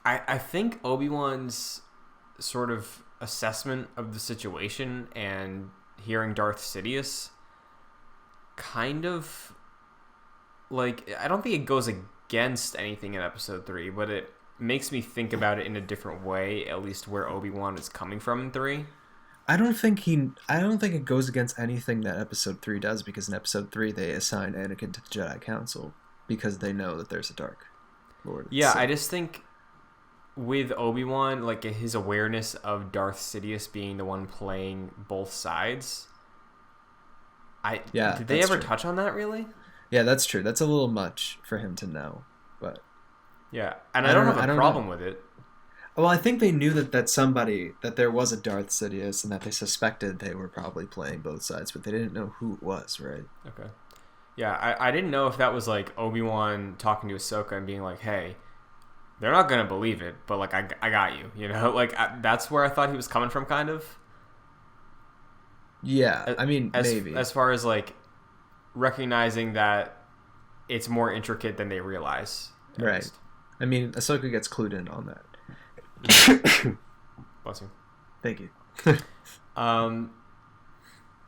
I think Obi-Wan's sort of assessment of the situation and hearing Darth Sidious kind of I don't think it goes against anything in episode 3, but it makes me think about it in a different way, at least where Obi-Wan is coming from in 3. I don't think it goes against anything that Episode 3 does, because in Episode 3 they assign Anakin to the Jedi Council because they know that there's a Dark Lord. Yeah, I just think with Obi-Wan, like his awareness of Darth Sidious being the one playing both sides. Did they ever touch on that really? Yeah, that's true. That's a little much for him to know, but yeah, and I don't have a problem with it. Well, I think they knew that there was a Darth Sidious, and that they suspected they were probably playing both sides, but they didn't know who it was, right? Okay. Yeah, I didn't know if that was like Obi-Wan talking to Ahsoka and being like, hey, they're not going to believe it, but like, I got you, you know? Like, that's where I thought he was coming from, kind of. Yeah, I mean, maybe. As far as like recognizing that it's more intricate than they realize. Right. Least. I mean, Ahsoka gets clued in on that. Bless you. Thank you.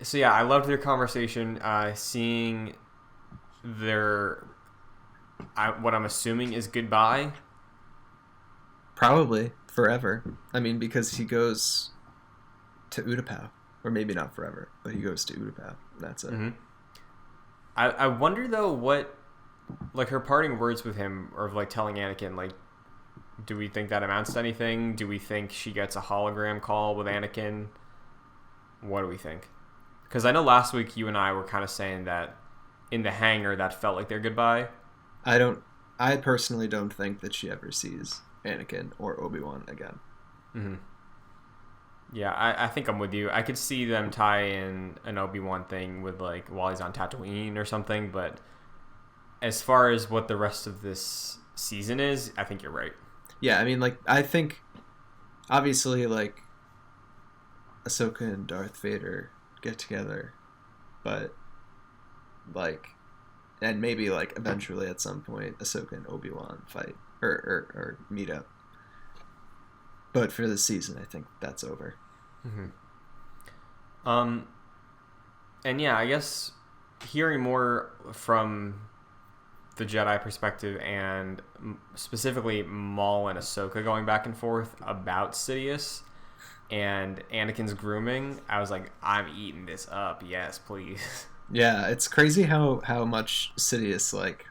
So yeah, I loved their conversation. Seeing what I'm assuming is goodbye. Probably forever. I mean, because he goes to Utapau, or maybe not forever, but he goes to Utapau. That's it. Mm-hmm. I wonder though what, like her parting words with him, or like telling Anakin, like, do we think that amounts to anything? Do we think she gets a hologram call with Anakin? What do we think? Because I know last week you and I were kind of saying that in the hangar that felt like their goodbye. I personally don't think that she ever sees Anakin or Obi-Wan again. Mm-hmm. Yeah, I think I'm with you. I could see them tie in an Obi-Wan thing with like while he's on Tatooine or something, but as far as what the rest of this season is, I think you're right. Yeah, I mean, like, I think, obviously, like, Ahsoka and Darth Vader get together, but, like, and maybe, like, eventually at some point, Ahsoka and Obi-Wan fight, or meet up. But for this season, I think that's over. Mm-hmm. And yeah, I guess hearing more from the Jedi perspective, and specifically Maul and Ahsoka going back and forth about Sidious and Anakin's grooming, I was like, I'm eating this up. Yes, please. Yeah, it's crazy how much Sidious like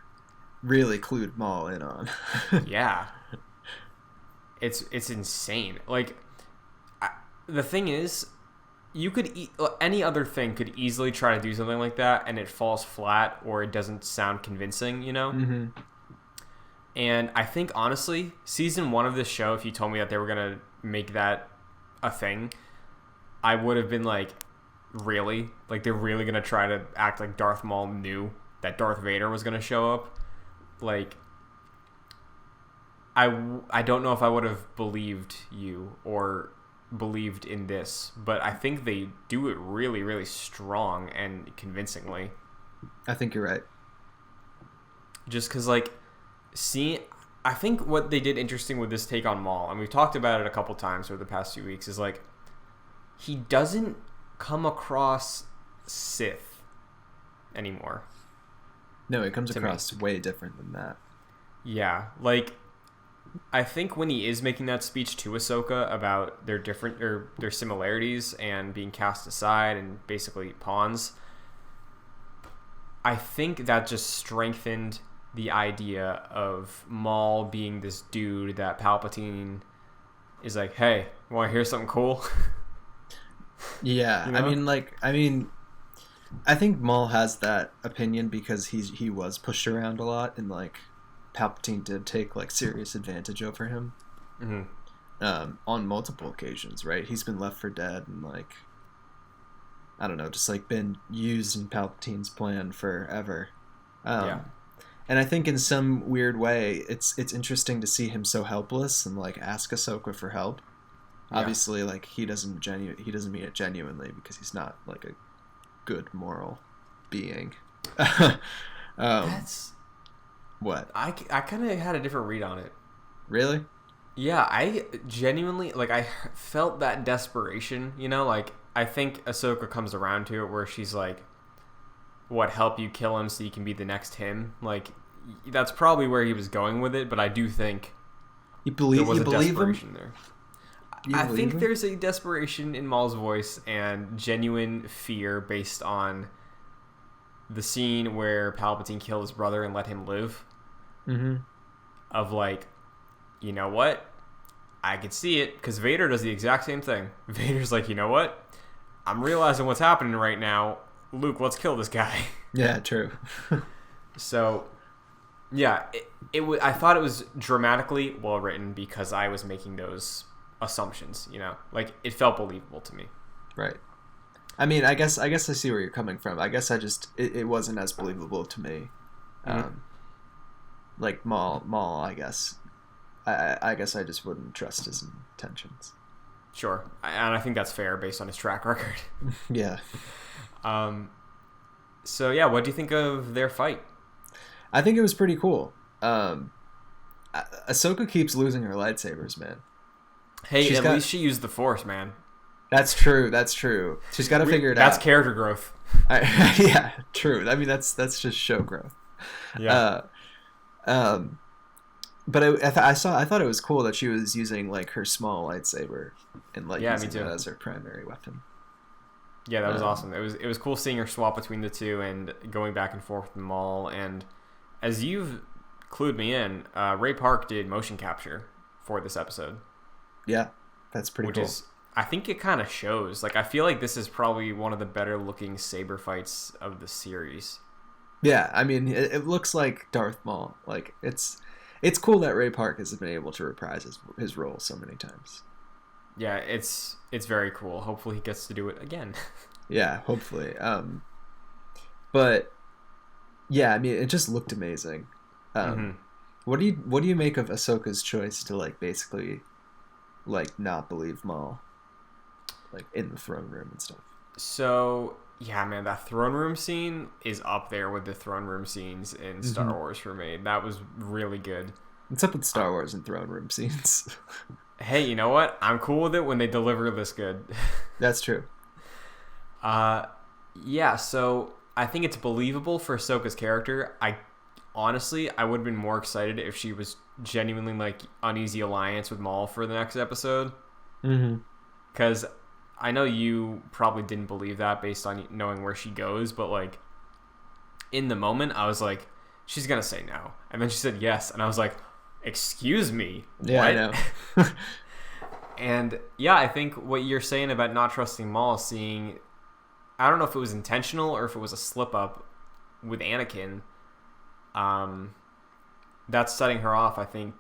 really clued Maul in on. Yeah, it's insane. Like, the thing is, you could any other thing could easily try to do something like that, and it falls flat or it doesn't sound convincing, you know. Mm-hmm. And I think honestly, season 1 of this show, if you told me that they were gonna make that a thing, I would have been like, really? Like, they're really gonna try to act like Darth Maul knew that Darth Vader was gonna show up? Like, I don't know if I would have believed you or believed in this, but I think they do it really, really strong and convincingly. I think you're right. Just because, like, I think what they did interesting with this take on Maul, and we've talked about it a couple times over the past few weeks, is like, he doesn't come across Sith anymore. No, it comes across way different than that. Yeah, like, I think when he is making that speech to Ahsoka about their similarities and being cast aside and basically pawns, I think that just strengthened the idea of Maul being this dude that Palpatine is like, hey, want to hear something cool? Yeah, you know? I think Maul has that opinion because he was pushed around a lot, and like Palpatine did take like serious advantage over him. Mm-hmm. On multiple occasions, right? He's been left for dead and like, I don't know, just like been used in Palpatine's plan forever. Yeah. And I think in some weird way, it's interesting to see him so helpless and like ask Ahsoka for help. Yeah. Obviously, like he doesn't mean it genuinely because he's not like a good moral being. That's what I kind of had a different read on it. Really? Yeah, I genuinely like. I felt that desperation. You know, like I think Ahsoka comes around to it where she's like, "What, help you kill him so you can be the next him?" Like that's probably where he was going with it. But I do think you believe him there. I think there's a desperation in Maul's voice and genuine fear based on the scene where Palpatine killed his brother and let him live. Mm-hmm. Of like, you know what? I could see it, because Vader does the exact same thing. Vader's like, you know what? I'm realizing what's happening right now. Luke, let's kill this guy. Yeah, true. So, yeah, I thought it was dramatically well written because I was making those assumptions, you know? Like, it felt believable to me. Right. I mean, I guess I see where you're coming from. I guess it wasn't as believable to me. Mm-hmm. Like Maul, I guess. I guess I just wouldn't trust his intentions. Sure. And I think that's fair based on his track record. Yeah. So, yeah, what do you think of their fight? I think it was pretty cool. Ahsoka keeps losing her lightsabers, man. Hey, at least she used the Force, man. That's true. She's got to figure it out. That's character growth. Yeah, true. I mean, that's just show growth. Yeah. But I thought it was cool that she was using like her small lightsaber and like using it as her primary weapon. Yeah, that was awesome. It was cool seeing her swap between the two and going back and forth with them all. And as you've clued me in, Ray Park did motion capture for this episode. Yeah, that's pretty cool. I think it kind of shows. Like, I feel like this is probably one of the better looking saber fights of the series. Yeah, I mean, it looks like Darth Maul. Like, it's cool that Ray Park has been able to reprise his role so many times. Yeah, it's very cool. Hopefully he gets to do it again. Yeah, hopefully. But yeah, I mean, it just looked amazing. What do you make of Ahsoka's choice to like basically like not believe Maul, like in the throne room and stuff? So yeah, man, that throne room scene is up there with the throne room scenes in Star Wars for me. That was really good. What's up with Star Wars and throne room scenes? Hey, you know what? I'm cool with it when they deliver this good. That's true. Yeah, so I think it's believable for Ahsoka's character. Honestly, I would have been more excited if she was genuinely like uneasy alliance with Maul for the next episode. Because I know you probably didn't believe that based on knowing where she goes, but like in the moment, I was like, she's gonna say no, and then she said yes, and I was like, excuse me, yeah, what? I know. And yeah, I think what you're saying about not trusting Maul, seeing, I don't know if it was intentional or if it was a slip up with Anakin. That's setting her off. I think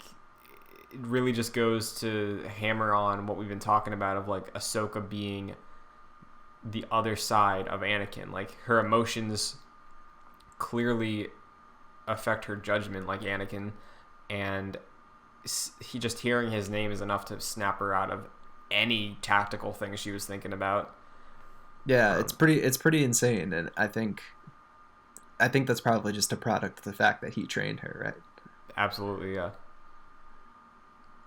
it really just goes to hammer on what we've been talking about of like Ahsoka being the other side of Anakin. Like her emotions clearly affect her judgment like Anakin, and he just hearing his name is enough to snap her out of any tactical thing she was thinking about. Yeah, it's pretty insane, and I think that's probably just a product of the fact that he trained her, right? Absolutely, yeah.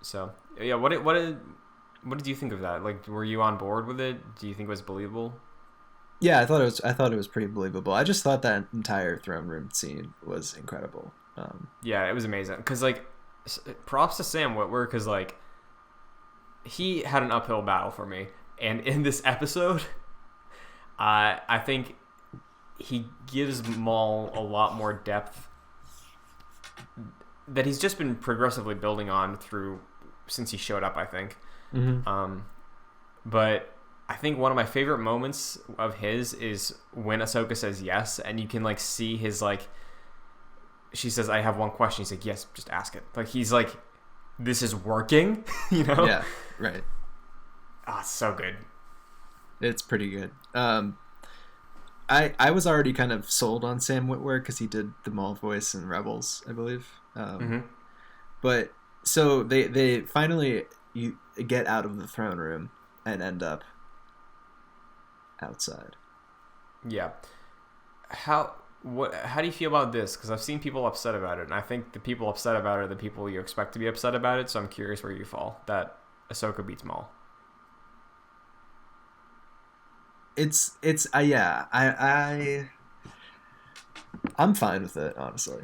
So, yeah, what did you think of that? Like, were you on board with it? Do you think it was believable? Yeah, I thought it was pretty believable. I just thought that entire throne room scene was incredible. Yeah, it was amazing. Because, like, props to Sam Witwer, because, like, he had an uphill battle for me. And in this episode, I think he gives Maul a lot more depth that he's just been progressively building on since he showed up, I think. But I think one of my favorite moments of his is when Ahsoka says yes, and you can like see his like, she says, I have one question. He's like, yes, just ask it. Like, he's like, this is working, you know? Yeah, right. Ah, it's so good. It's pretty good. I was already kind of sold on Sam Witwer because he did the Maul voice in Rebels, I believe. But so they finally you get out of the throne room and end up outside. Yeah. How do you feel about this? Because I've seen people upset about it, and I think the people upset about it are the people you expect to be upset about it. So I'm curious where you fall. That Ahsoka beats Maul. I'm fine with it, honestly.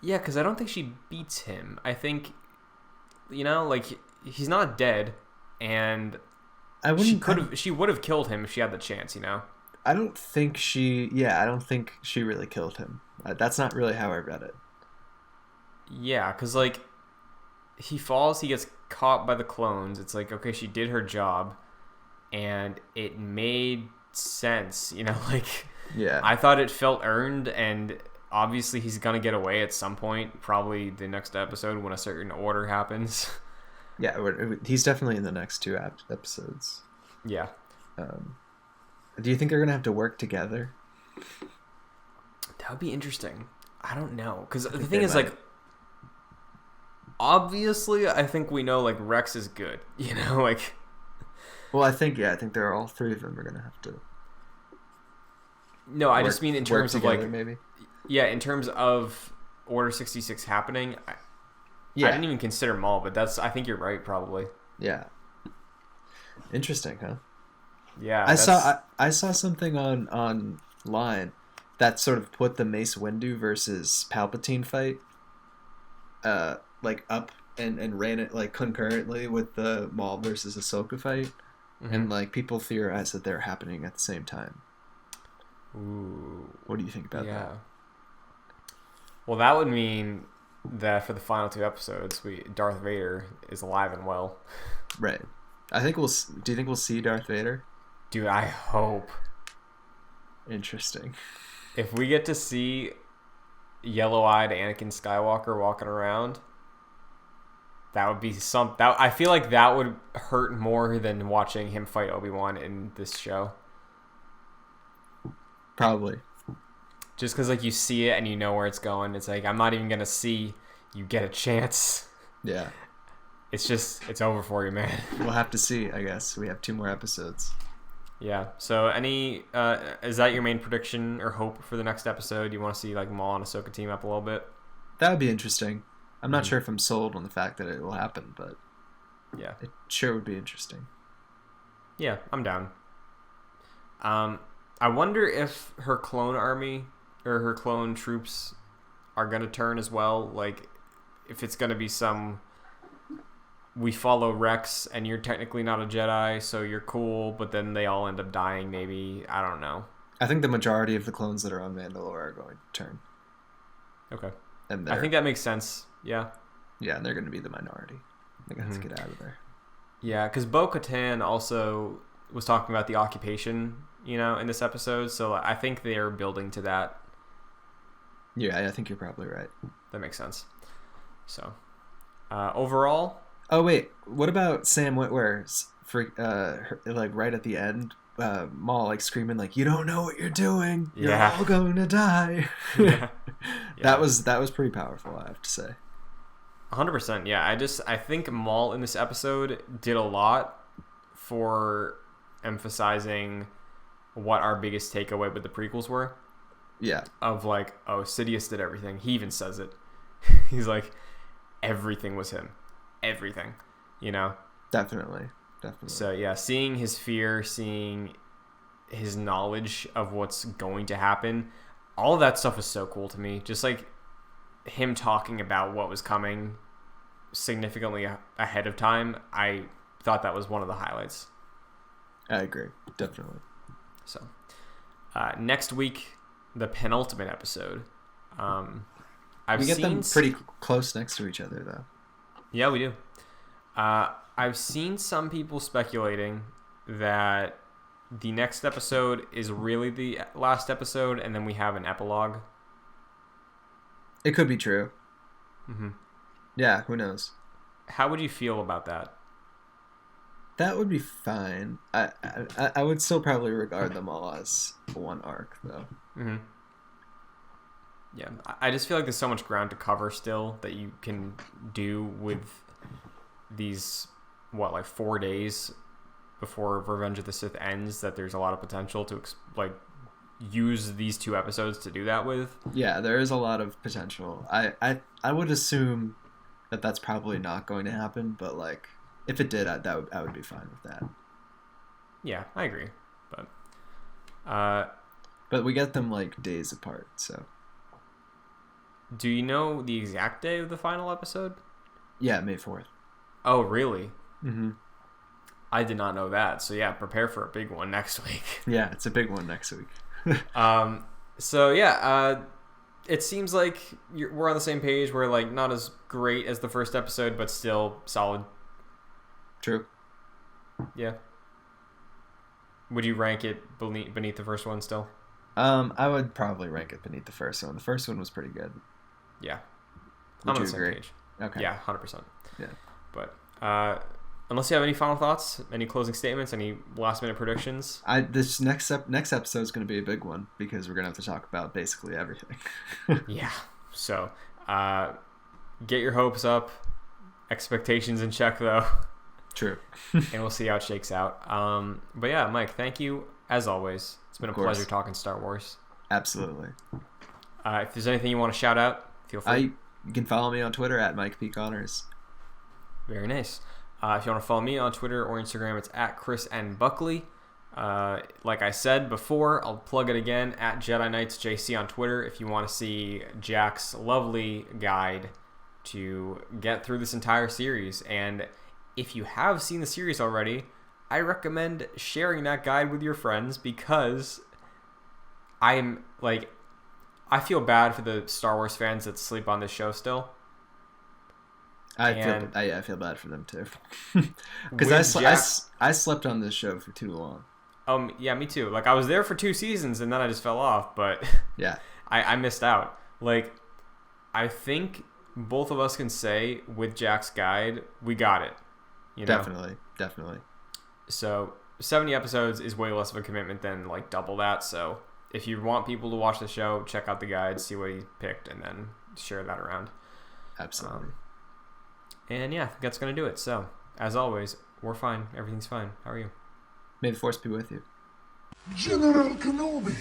Yeah, because I don't think she beats him. I think, you know, like, he's not dead, and I wouldn't. she would have killed him if she had the chance, you know. I don't think she. Yeah, I don't think she really killed him. That's not really how I read it. Yeah, because like he falls, he gets caught by the clones. It's like, okay, she did her job, and it made sense, you know. Like, Yeah, I thought it felt earned, and obviously he's gonna get away at some point, probably the next episode when a certain order happens. yeah. He's definitely in the next two episodes. Yeah. Do you think they're gonna have to work together? That would be interesting. I don't know, because the thing is, like, obviously, I think we know, like, Rex is good, you know, like. Well, I think they're all three of them are gonna have to. No, I just mean in terms of together, like, maybe. Yeah, in terms of Order 66 happening. I didn't even consider Maul, but I think you're right, probably. Yeah. Interesting, huh? Yeah, I saw something online that sort of put the Mace Windu versus Palpatine fight, like up and ran it like concurrently with the Maul versus Ahsoka fight, and like people theorize that they're happening at the same time. Ooh. What do you think about that? Well, that would mean that for the final two episodes, Darth Vader is alive and well. Right. Do you think we'll see Darth Vader? Dude, I hope. Interesting. If we get to see yellow-eyed Anakin Skywalker walking around, that would be I feel like that would hurt more than watching him fight Obi-Wan in this show. Probably. Just because, like, you see it and you know where it's going. It's like, I'm not even going to see you get a chance. Yeah. It's over for you, man. We'll have to see, I guess. We have 2 more episodes. Yeah. So is that your main prediction or hope for the next episode? You want to see, like, Maul and Ahsoka team up a little bit? That would be interesting. I'm not sure if I'm sold on the fact that it will happen, but yeah, it sure would be interesting. Yeah, I'm down. I wonder if her clone army or her clone troops are going to turn as well. Like, if it's going to be we follow Rex and you're technically not a Jedi, so you're cool, but then they all end up dying maybe. I don't know. I think the majority of the clones that are on Mandalore are going to turn. Okay. And I think that makes sense. Yeah. Yeah, and they're going to be the minority. They're going to have to get out of there. Yeah, because Bo-Katan also was talking about the occupation, you know, in this episode, so I think they're building to that. Yeah, I think you're probably right. That makes sense. So, overall... Oh, wait. What about Sam Witwer's like, right at the end? Maul, like, screaming, like, you don't know what you're doing. You're all going to die. Yeah. That was pretty powerful, I have to say. 100%, yeah. I think Maul in this episode did a lot for emphasizing what our biggest takeaway with the prequels were. Yeah. Of like, oh, Sidious did everything. He even says it. He's like, everything was him. Everything. You know? Definitely. So, yeah, seeing his fear, seeing his knowledge of what's going to happen, all of that stuff was so cool to me. Just like him talking about what was coming significantly ahead of time, I thought that was one of the highlights. I agree. Definitely. So, next week, the penultimate episode. We get them pretty close next to each other, though. Yeah, we do. I've seen some people speculating that the next episode is really the last episode, and then we have an epilogue. It could be true. Mm-hmm. Yeah, who knows? How would you feel about that? That would be fine. I would still probably regard them all as one arc, though. Mm-hmm. Yeah, I just feel like there's so much ground to cover still that you can do with these, 4 days before Revenge of the Sith ends, that there's a lot of potential to, use these 2 episodes to do that with. Yeah, there is a lot of potential. I would assume that that's probably not going to happen, but, if it did, I would be fine with that. Yeah, I agree. But we get them, days apart, so... Do you know the exact day of the final episode? Yeah, May 4th. Oh, really? Mm-hmm. I did not know that. So yeah, prepare for a big one next week. Yeah, it's a big one next week. So yeah, it seems like we're on the same page. We're like not as great as the first episode, but still solid. True. Yeah. Would you rank it beneath the first one still? I would probably rank it beneath the first one. The first one was pretty good. Yeah. Would I'm on you the same agree? page. Okay. Yeah, 100%. Yeah. But unless you have any final thoughts, any closing statements, any last minute predictions? This next episode is going to be a big one because we're going to have to talk about basically everything. Yeah. So get your hopes up, expectations in check though. True. And we'll see how it shakes out. But yeah, Mike, thank you as always. It's been a pleasure talking Star Wars. Absolutely. If there's anything you want to shout out, feel free. You can follow me on Twitter at Mike P. Connors. Very nice. If you want to follow me on Twitter or Instagram, it's at Chris N. Buckley. Like I said before, I'll plug it again, at Jedi Knights JC on Twitter if you want to see Jack's lovely guide to get through this entire series. And if you have seen the series already, I recommend sharing that guide with your friends because I feel bad for the Star Wars fans that sleep on this show still. I feel bad for them too, because I slept on this show for too long. Yeah, me too. Like I was there for 2 seasons and then I just fell off, but yeah, I missed out. Like I think both of us can say with Jack's guide, we got it. You know? Definitely. So 70 episodes is way less of a commitment than like double that. So if you want people to watch the show, check out the guide, see what he picked, and then share that around. Absolutely. And yeah, that's going to do it. So as always, we're fine. Everything's fine. How are you? May the Force be with you. General Kenobi.